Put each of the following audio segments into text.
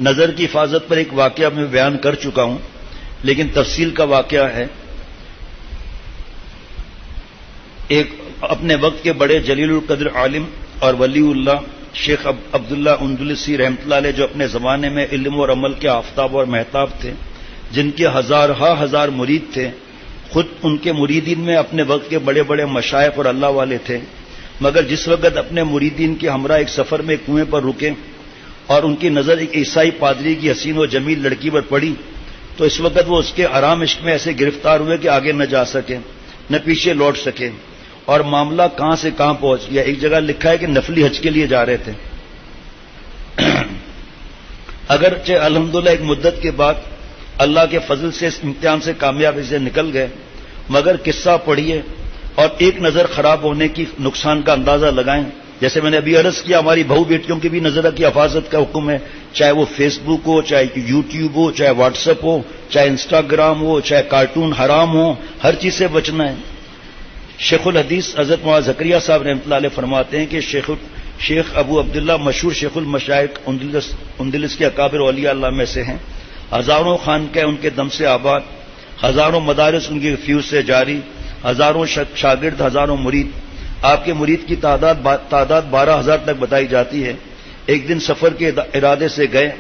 نظر کی حفاظت پر ایک واقعہ میں بیان کر چکا ہوں، لیکن تفصیل کا واقعہ ہے۔ ایک اپنے وقت کے بڑے جلیل القدر عالم اور ولی اللہ شیخ عبداللہ اندلسی رحمۃ اللہ علیہ، جو اپنے زمانے میں علم اور عمل کے آفتاب اور مہتاب تھے، جن کے ہزار مرید تھے، خود ان کے مریدین میں اپنے وقت کے بڑے بڑے مشائخ اور اللہ والے تھے، مگر جس وقت اپنے مریدین کے ہمراہ ایک سفر میں کنویں پر رکے اور ان کی نظر ایک عیسائی پادری کی حسین و جمیل لڑکی پر پڑی، تو اس وقت وہ اس کے آرام عشق میں ایسے گرفتار ہوئے کہ آگے نہ جا سکے نہ پیچھے لوٹ سکے، اور معاملہ کہاں سے کہاں پہنچ گیا۔ ایک جگہ لکھا ہے کہ نفلی حج کے لیے جا رہے تھے، اگرچہ الحمدللہ ایک مدت کے بعد اللہ کے فضل سے اس امتحان سے کامیابی سے نکل گئے، مگر قصہ پڑھیے اور ایک نظر خراب ہونے کی نقصان کا اندازہ لگائیں۔ جیسے میں نے ابھی عرض کیا، ہماری بہو بیٹیوں کی بھی نظر کی حفاظت کا حکم ہے، چاہے وہ فیس بک ہو، چاہے یوٹیوب ہو، چاہے واٹس ایپ ہو، چاہے انسٹاگرام ہو، چاہے کارٹون حرام ہو، ہر چیز سے بچنا ہے۔ شیخ الحدیث حضرت مولانا زکریہ صاحب رحمۃ اللہ علیہ فرماتے ہیں کہ شیخ ابو عبداللہ مشہور شیخ المشائخ اندلس کے اکابر اولیاء اللہ میں سے ہیں، ہزاروں خانقاہ ان کے دم سے آباد، ہزاروں مدارس ان کی فیوز سے جاری، ہزاروں شاگرد، ہزاروں مرید۔ آپ کے مرید کی تعداد 12,000 تک بتائی جاتی ہے۔ ایک دن سفر کے ارادے سے گئے،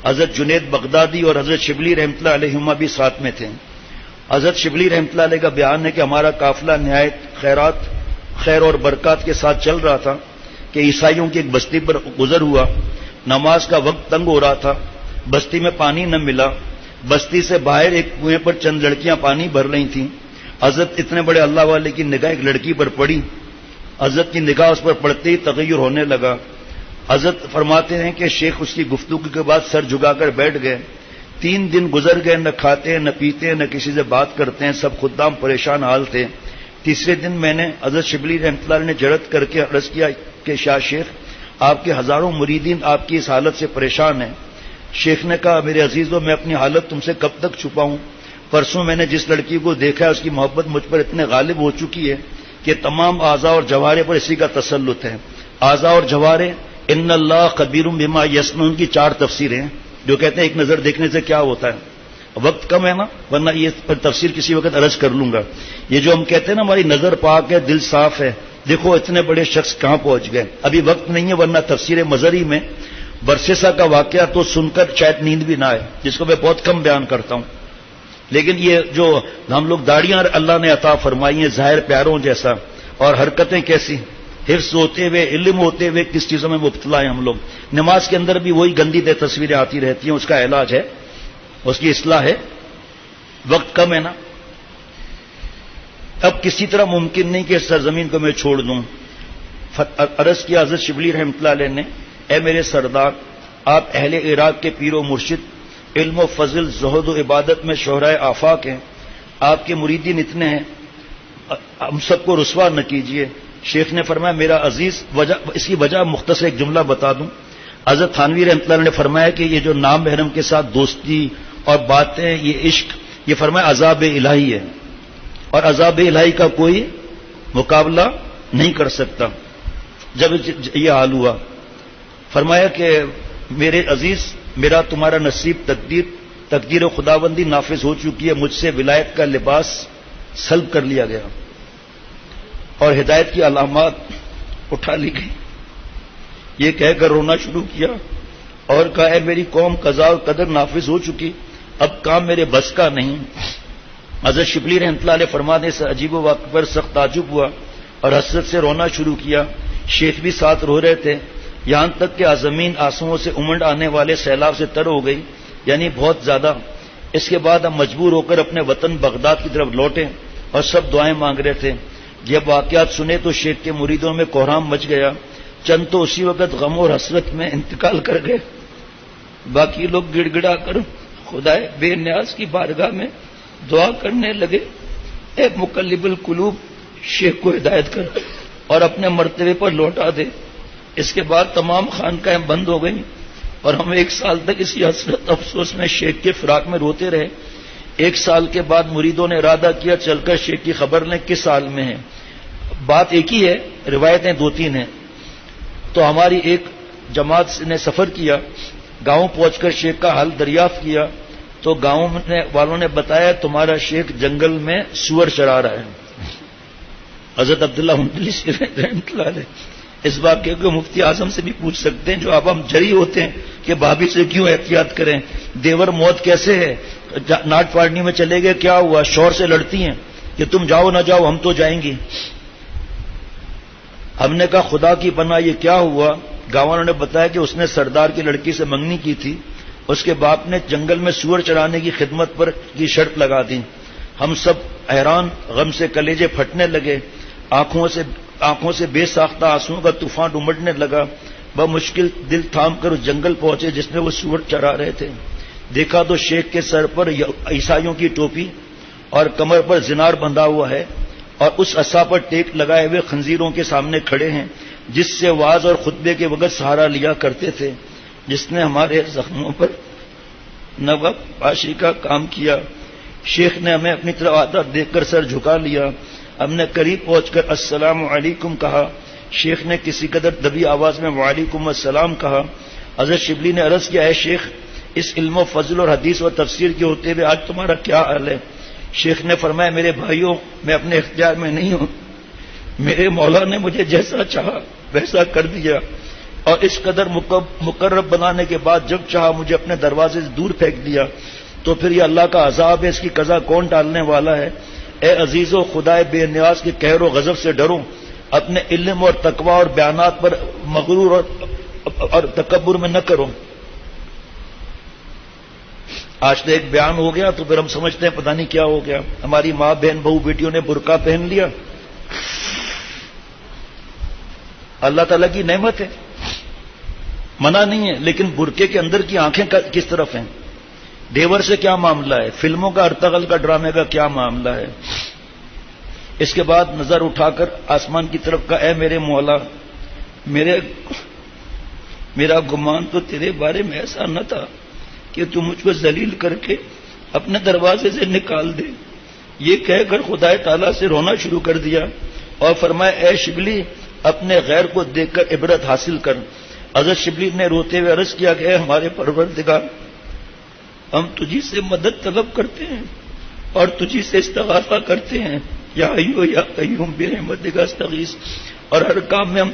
حضرت جنید بغدادی اور حضرت شبلی رحمۃ اللہ علیہما بھی ساتھ میں تھے۔ حضرت شبلی رحمۃ اللہ علیہ کا بیان ہے کہ ہمارا قافلہ نہایت خیر اور برکات کے ساتھ چل رہا تھا کہ عیسائیوں کی ایک بستی پر گزر ہوا۔ نماز کا وقت تنگ ہو رہا تھا، بستی میں پانی نہ ملا، بستی سے باہر ایک کنویں پر چند لڑکیاں پانی بھر رہی تھیں۔ حضرت اتنے بڑے اللہ والے کی نگاہ ایک لڑکی پر پڑی، حضرت کی نگاہ اس پر پڑتے ہی تغیر ہونے لگا۔ حضرت فرماتے ہیں کہ شیخ اس کی گفتگو کے بعد سر جھکا کر بیٹھ گئے۔ 3 دن گزر گئے، نہ کھاتے نہ پیتے نہ کسی سے بات کرتے ہیں، سب خدام پریشان حال تھے۔ تیسرے دن میں نے حضرت شبلی رحمۃ اللہ علیہ نے جرأت کر کے عرض کیا کہ شاہ شیخ، آپ کے ہزاروں مریدین آپ کی اس حالت سے پریشان ہیں۔ شیخ نے کہا، میرے عزیزو، میں اپنی حالت تم سے کب تک چھپاؤں؟ پرسوں میں نے جس لڑکی کو دیکھا ہے، اس کی محبت مجھ پر اتنے غالب ہو چکی ہے کہ تمام اعضاء اور جوارے پر اسی کا تسلط ہے۔ اعضاء اور جوارے، ان اللہ خبیر بما یصنعون کی 4 تفسیریں ہیں، جو کہتے ہیں ایک نظر دیکھنے سے کیا ہوتا ہے۔ وقت کم ہے نا، ورنہ یہ پر تفسیر کسی وقت عرض کر لوں گا۔ یہ جو ہم کہتے ہیں نا ہماری نظر پاک ہے، دل صاف ہے، دیکھو اتنے بڑے شخص کہاں پہنچ گئے۔ ابھی وقت نہیں ہے، ورنہ تفسیر مظہری میں برسیسا کا واقعہ تو سن کر شاید نیند بھی نہ آئے، جس کو میں بہت کم بیان کرتا ہوں۔ لیکن یہ جو ہم لوگ داڑیاں اللہ نے عطا فرمائی ہیں ظاہر پیاروں جیسا، اور حرکتیں کیسی، حفظ ہوتے ہوئے، علم ہوتے ہوئے کس چیزوں میں مبتلا ہیں ہم لوگ۔ نماز کے اندر بھی وہی گندی تصویریں آتی رہتی ہیں، اس کا علاج ہے، اس کی اصلاح ہے۔ وقت کم ہے نا، اب کسی طرح ممکن نہیں کہ اس سرزمین کو میں چھوڑ دوں۔ عرض کیا حضرت شبلی رحمۃ اللہ علیہ نے، اے میرے سردار، آپ اہل عراق کے پیر و مرشد، علم و فضل، زہد و عبادت میں شہرائے آفاق ہیں، آپ کے مریدین اتنے ہیں، ہم سب کو رسوا نہ کیجیے۔ شیخ نے فرمایا، میرا عزیز، اس کی وجہ مختصر ایک جملہ بتا دوں۔ حضرت تھانوی رحمۃ اللہ نے فرمایا کہ یہ جو نام محرم کے ساتھ دوستی اور باتیں، یہ عشق، یہ فرمایا عذاب الہی ہے، اور عذاب الہی کا کوئی مقابلہ نہیں کر سکتا۔ جب یہ حال ہوا، فرمایا کہ میرے عزیز، میرا تمہارا نصیب تقدیر و خداوندی نافذ ہو چکی ہے، مجھ سے ولایت کا لباس سلب کر لیا گیا اور ہدایت کی علامات اٹھا لی گئی۔ یہ کہہ کر رونا شروع کیا اور کہا، اے میری قوم، قضاء و قدر نافذ ہو چکی، اب کام میرے بس کا نہیں۔ حضرت شبلی رحمۃ اللہ علیہ فرمانے سے عجیب و واقع پر سخت تعجب ہوا اور حسرت سے رونا شروع کیا۔ شیخ بھی ساتھ رو رہے تھے، یہاں تک کہ زمین آنسوؤں سے امنڈ آنے والے سیلاب سے تر ہو گئی، یعنی بہت زیادہ۔ اس کے بعد ہم مجبور ہو کر اپنے وطن بغداد کی طرف لوٹے اور سب دعائیں مانگ رہے تھے۔ جب واقعات سنے تو شیخ کے مریدوں میں کوہرام مچ گیا، چند تو اسی وقت غم اور حسرت میں انتقال کر گئے، باقی لوگ گڑ گڑا کر خدائے بے نیاز کی بارگاہ میں دعا کرنے لگے، اے مقلب القلوب، شیخ کو ہدایت کر اور اپنے مرتبے پر لوٹا دے۔ اس کے بعد تمام خانقاہیں بند ہو گئیں اور ہم 1 سال تک اسی حسرت افسوس میں شیخ کے فراق میں روتے رہے۔ 1 سال کے بعد مریدوں نے ارادہ کیا چل کر شیخ کی خبر لیں کس حال میں ہے۔ بات ایک ہی ہے، روایتیں 2-3 ہیں۔ تو ہماری ایک جماعت نے سفر کیا، گاؤں پہنچ کر شیخ کا حال دریافت کیا تو گاؤں والوں نے بتایا تمہارا شیخ جنگل میں سور چرا رہا ہے۔ حضرت عبداللہ مندلسی رحمۃ اللہ علیہ اس واقعے کو مفتی اعظم سے بھی پوچھ سکتے ہیں، جو اب ہم جری ہوتے ہیں کہ بھابھی سے کیوں احتیاط کریں، دیور موت کیسے ہے، ناٹ پارٹی میں چلے گئے کیا ہوا، شور سے لڑتی ہیں کہ تم جاؤ نہ جاؤ ہم تو جائیں گی۔ ہم نے کہا خدا کی پناہ یہ کیا ہوا؟ گاؤں والوں نے بتایا کہ اس نے سردار کی لڑکی سے منگنی کی تھی، اس کے باپ نے جنگل میں سور چرانے کی خدمت پر کی شرط لگا دی۔ ہم سب حیران، غم سے کلیجے پھٹنے لگے، آنکھوں سے بے ساختہ آنسوؤں کا طوفان امڑنے لگا۔ بمشکل دل تھام کر اس جنگل پہنچے جس میں وہ سور چرا رہے تھے۔ دیکھا تو شیخ کے سر پر عیسائیوں کی ٹوپی اور کمر پر زنار بندھا ہوا ہے، اور اس عصا پر ٹیک لگائے ہوئے خنزیروں کے سامنے کھڑے ہیں جس سے وعظ اور خطبے کے وقت سہارا لیا کرتے تھے، جس نے ہمارے زخموں پر نوا پاشی کا کام کیا۔ شیخ نے ہمیں اپنی طرف آتا دیکھ کر سر جھکا لیا۔ ہم نے قریب پہنچ کر السلام علیکم کہا۔ شیخ نے کسی قدر دبی آواز میں وعلیکم السلام کہا۔ حضرت شبلی نے عرض کیا، اے شیخ، اس علم و فضل اور حدیث و تفسیر کے ہوتے ہوئے آج تمہارا کیا حال ہے؟ شیخ نے فرمایا، میرے بھائیوں، میں اپنے اختیار میں نہیں ہوں، میرے مولا نے مجھے جیسا چاہا ویسا کر دیا، اور اس قدر مقرب بنانے کے بعد جب چاہا مجھے اپنے دروازے سے دور پھینک دیا، تو پھر یہ اللہ کا عذاب ہے، اس کی قضا کون ٹالنے والا ہے؟ اے عزیزو، خدائے بے نیاز کے قہر و غضب سے ڈرو، اپنے علم اور تقوی اور بیانات پر مغرور اور تکبر میں نہ کرو۔ آج تو ایک بیان ہو گیا تو پھر ہم سمجھتے ہیں پتہ نہیں کیا ہو گیا، ہماری ماں بہن بہو بیٹیوں نے برقع پہن لیا، اللہ تعالیٰ کی نعمت ہے، منع نہیں ہے، لیکن برقعے کے اندر کی آنکھیں کس طرف ہیں؟ دیور سے کیا معاملہ ہے؟ فلموں کا ارطغرل کا ڈرامے کا کیا معاملہ ہے؟ اس کے بعد نظر اٹھا کر آسمان کی طرف کہا، اے میرے مولا، میرا گمان تو تیرے بارے میں ایسا نہ تھا کہ تو مجھ کو ذلیل کر کے اپنے دروازے سے نکال دے۔ یہ کہہ کر خدا تعالیٰ سے رونا شروع کر دیا اور فرمایا، اے شبلی، اپنے غیر کو دیکھ کر عبرت حاصل کر۔ حضرت شبلی نے روتے ہوئے عرض کیا کہ اے ہمارے پروردگار، ہم تجھی سے مدد طلب کرتے ہیں اور تجھی سے استغاثہ کرتے ہیں، یا ایو یا قیوم برحمتک استغیث، اور ہر کام میں ہم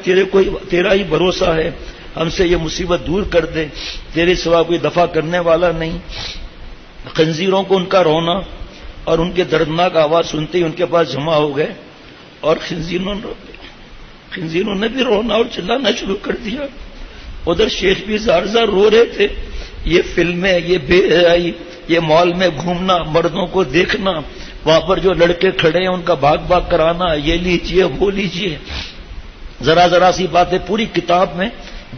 تیرا ہی بھروسہ ہے، ہم سے یہ مصیبت دور کر دے، تیرے سوا کوئی دفع کرنے والا نہیں۔ خنزیروں کو ان کا رونا اور ان کے دردناک آواز سنتے ہی ان کے پاس جمع ہو گئے، اور خنزیروں نے بھی رونا اور چلانا شروع کر دیا۔ ادھر شیخ بھی زار زار رو رہے تھے۔ یہ فلمیں، یہ بے حیائی، یہ مال میں گھومنا، مردوں کو دیکھنا، وہاں پر جو لڑکے کھڑے ہیں ان کا بھاگ بھاگ کرانا، یہ لیجیے وہ لیجیے، ذرا ذرا سی باتیں، پوری کتاب میں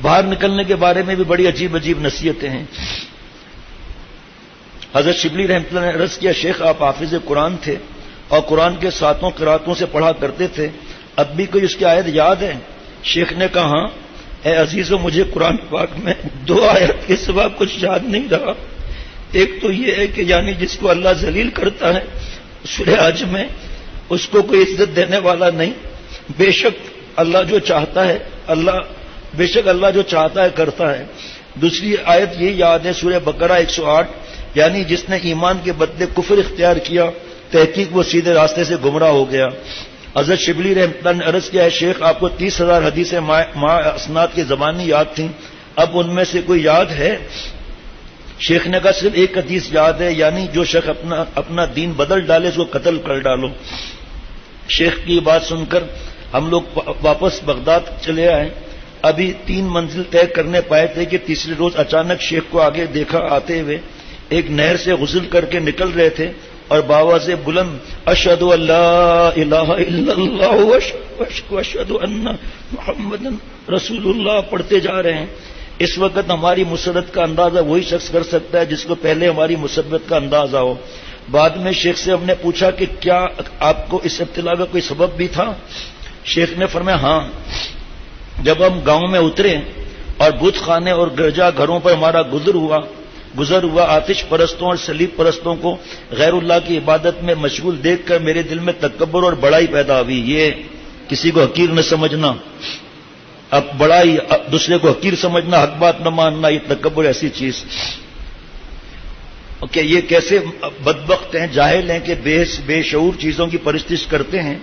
باہر نکلنے کے بارے میں بھی بڑی عجیب عجیب نصیحتیں ہیں۔ حضرت شبلی رحمۃ اللہ نے عرض کیا، شیخ آپ حافظ قرآن تھے اور قرآن کے 7 قراتوں سے پڑھا کرتے تھے، اب بھی کوئی اس کی آیت یاد ہے؟ شیخ نے کہا، ہاں اے عزیزو، مجھے قرآن پاک میں 2 آیت کے سوا کچھ یاد نہیں رہا۔ ایک تو یہ ہے کہ یعنی جس کو اللہ ذلیل کرتا ہے سورہ حج میں، اس کو کوئی عزت دینے والا نہیں، بے شک اللہ جو چاہتا ہے کرتا ہے۔ دوسری آیت یہ یاد ہے سورہ بقرہ 108، یعنی جس نے ایمان کے بدلے کفر اختیار کیا تحقیق وہ سیدھے راستے سے گمراہ ہو گیا۔ حضرت شبلی رحمۃ اللہ نے عرض کیا ہے، شیخ آپ کو 30,000 حدیثیں مع اسناد کی زبانی یاد تھیں، اب ان میں سے کوئی یاد ہے؟ شیخ نے کہا صرف ایک حدیث یاد ہے، یعنی جو شخص اپنا دین بدل ڈالے اس کو قتل کر ڈالو۔ شیخ کی بات سن کر ہم لوگ واپس بغداد چلے آئے۔ ابھی 3 منزل طے کرنے پائے تھے کہ تیسرے روز اچانک شیخ کو آگے دیکھا آتے ہوئے ایک نہر سے غسل کر کے نکل رہے تھے اور باواز بلند اشہد ان لا الہ الا اللہ واشہد ان محمد رسول اللہ پڑھتے جا رہے ہیں۔ اس وقت ہماری مسرت کا اندازہ وہی شخص کر سکتا ہے جس کو پہلے ہماری مسرت کا اندازہ ہو۔ بعد میں شیخ سے ہم نے پوچھا کہ کیا آپ کو اس ابتلا کا کوئی سبب بھی تھا؟ شیخ نے فرمایا ہاں، جب ہم گاؤں میں اترے اور بت خانے اور گرجا گھروں پر ہمارا گزر ہوا آتش پرستوں اور صلیب پرستوں کو غیر اللہ کی عبادت میں مشغول دیکھ کر میرے دل میں تکبر اور بڑائی پیدا ہوئی۔ یہ کسی کو حقیر نہ سمجھنا، اب بڑا ہی دوسرے کو حقیر سمجھنا، حق بات نہ ماننا، یہ تکبر ایسی چیز کہ یہ کیسے بدبخت ہیں، جاہل ہیں کہ بے شعور چیزوں کی پرستش کرتے ہیں.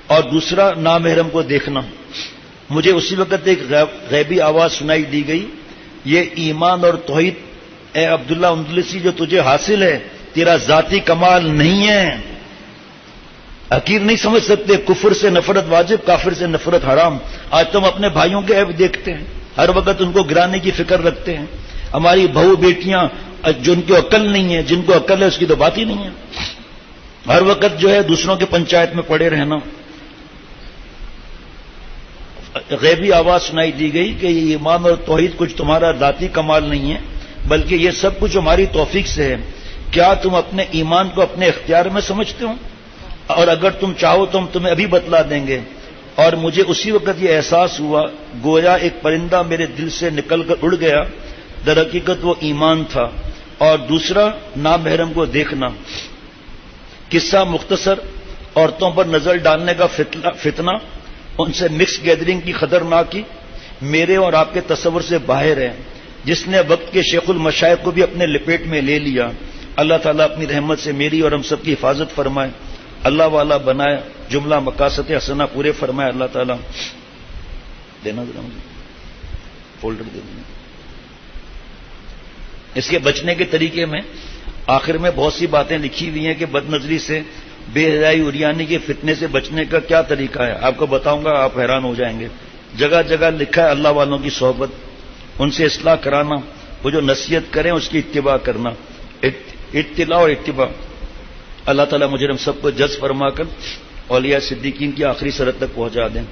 اور دوسرا نامحرم کو دیکھنا. مجھے اسی وقت ایک غیبی آواز سنائی دی گئی، یہ ایمان اور توحید اے عبداللہ اندلسی جو تجھے حاصل ہے تیرا ذاتی کمال نہیں ہے، حقیر نہیں سمجھ سکتے. کفر سے نفرت واجب، کافر سے نفرت حرام. آج تم اپنے بھائیوں کے عیب دیکھتے ہیں، ہر وقت ان کو گرانے کی فکر رکھتے ہیں. ہماری بہو بیٹیاں جن کو عقل نہیں ہے، جن کو عقل ہے اس کی تو بات ہی نہیں ہے، ہر وقت جو ہے دوسروں کے پنچایت میں پڑے رہنا. غیبی آواز سنائی دی گئی کہ یہ ایمان اور توحید کچھ تمہارا ذاتی کمال نہیں ہے بلکہ یہ سب کچھ ہماری توفیق سے ہے. کیا تم اپنے ایمان کو اپنے اختیار میں سمجھتے ہو؟ اور اگر تم چاہو تو ہم تمہیں ابھی بتلا دیں گے. اور مجھے اسی وقت یہ احساس ہوا گویا ایک پرندہ میرے دل سے نکل کر اڑ گیا، در حقیقت وہ ایمان تھا. اور دوسرا نامحرم کو دیکھنا. قصہ مختصر، عورتوں پر نظر ڈالنے کا فتنہ، ان سے مکس گیدرنگ کی خطرناکی میرے اور آپ کے تصور سے باہر ہے، جس نے وقت کے شیخ المشائخ کو بھی اپنے لپیٹ میں لے لیا. اللہ تعالیٰ اپنی رحمت سے میری اور ہم سب کی حفاظت فرمائے، اللہ والا بنائے، جملہ مقاصد حسنہ پورے فرمائے. اللہ تعالیٰ دینا ذرا مجھے فولڈر دے دینا. اس کے بچنے کے طریقے میں آخر میں بہت سی باتیں لکھی ہوئی ہیں کہ بد نظری سے، بے حیائی اریانی کے فتنے سے بچنے کا کیا طریقہ ہے. آپ کو بتاؤں گا، آپ حیران ہو جائیں گے. جگہ جگہ لکھا ہے اللہ والوں کی صحبت، ان سے اصلاح کرانا، وہ جو نصیحت کریں اس کی اتباع کرنا. اطلاع اور اتباع. اللہ تعالیٰ مجھے ہم سب کو جذب فرما کر اولیاء صدیقین کی آخری سرحد تک پہنچا دیں.